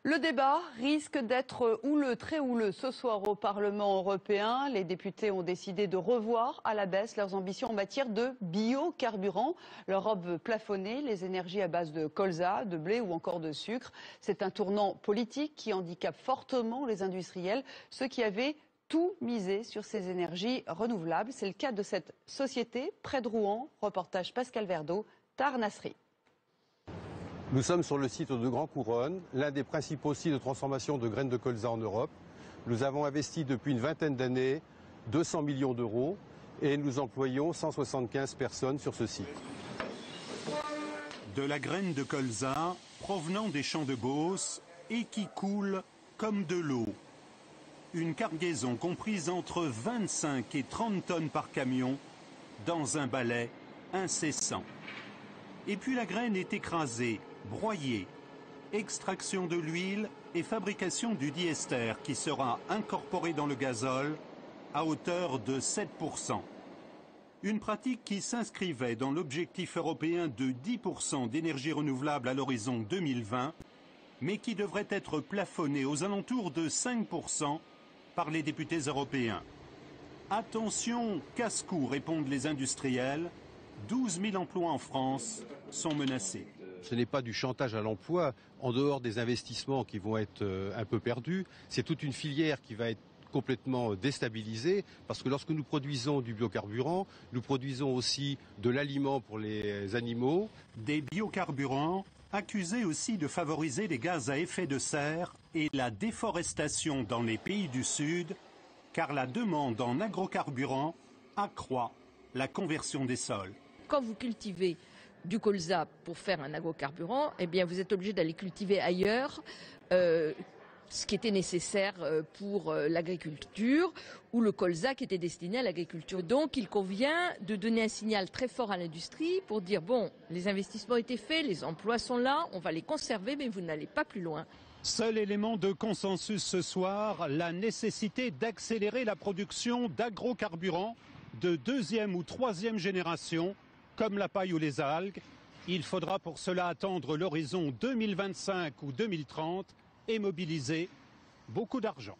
Le débat risque d'être houleux, très houleux ce soir au Parlement européen. Les députés ont décidé de revoir à la baisse leurs ambitions en matière de biocarburants. L'Europe veut plafonner les énergies à base de colza, de blé ou encore de sucre. C'est un tournant politique qui handicape fortement les industriels, ceux qui avaient tout misé sur ces énergies renouvelables. C'est le cas de cette société près de Rouen. Reportage Pascal Verdeau, Tar Nasri. Nous sommes sur le site de Grand Couronne, l'un des principaux sites de transformation de graines de colza en Europe. Nous avons investi depuis une vingtaine d'années 200 millions d'euros et nous employons 175 personnes sur ce site. De la graine de colza provenant des champs de Beauce et qui coule comme de l'eau. Une cargaison comprise entre 25 et 30 tonnes par camion dans un balai incessant. Et puis la graine est écrasée, broyée, extraction de l'huile et fabrication du diester qui sera incorporé dans le gazole à hauteur de 7%. Une pratique qui s'inscrivait dans l'objectif européen de 10% d'énergie renouvelable à l'horizon 2020, mais qui devrait être plafonnée aux alentours de 5% par les députés européens. Attention, casse-cou, répondent les industriels. 12 000 emplois en France sont menacés. Ce n'est pas du chantage à l'emploi, en dehors des investissements qui vont être un peu perdus. C'est toute une filière qui va être complètement déstabilisée, parce que lorsque nous produisons du biocarburant, nous produisons aussi de l'aliment pour les animaux. Des biocarburants accusés aussi de favoriser les gaz à effet de serre et la déforestation dans les pays du Sud, car la demande en agrocarburants accroît la conversion des sols. Quand vous cultivez du colza pour faire un agrocarburant, eh bien vous êtes obligé d'aller cultiver ailleurs ce qui était nécessaire pour l'agriculture, ou le colza qui était destiné à l'agriculture. Donc il convient de donner un signal très fort à l'industrie pour dire bon, les investissements ont été faits, les emplois sont là, on va les conserver, mais vous n'allez pas plus loin. Seul élément de consensus ce soir, la nécessité d'accélérer la production d'agrocarburants de deuxième ou troisième génération, comme la paille ou les algues. Il faudra pour cela attendre l'horizon 2025 ou 2030 et mobiliser beaucoup d'argent.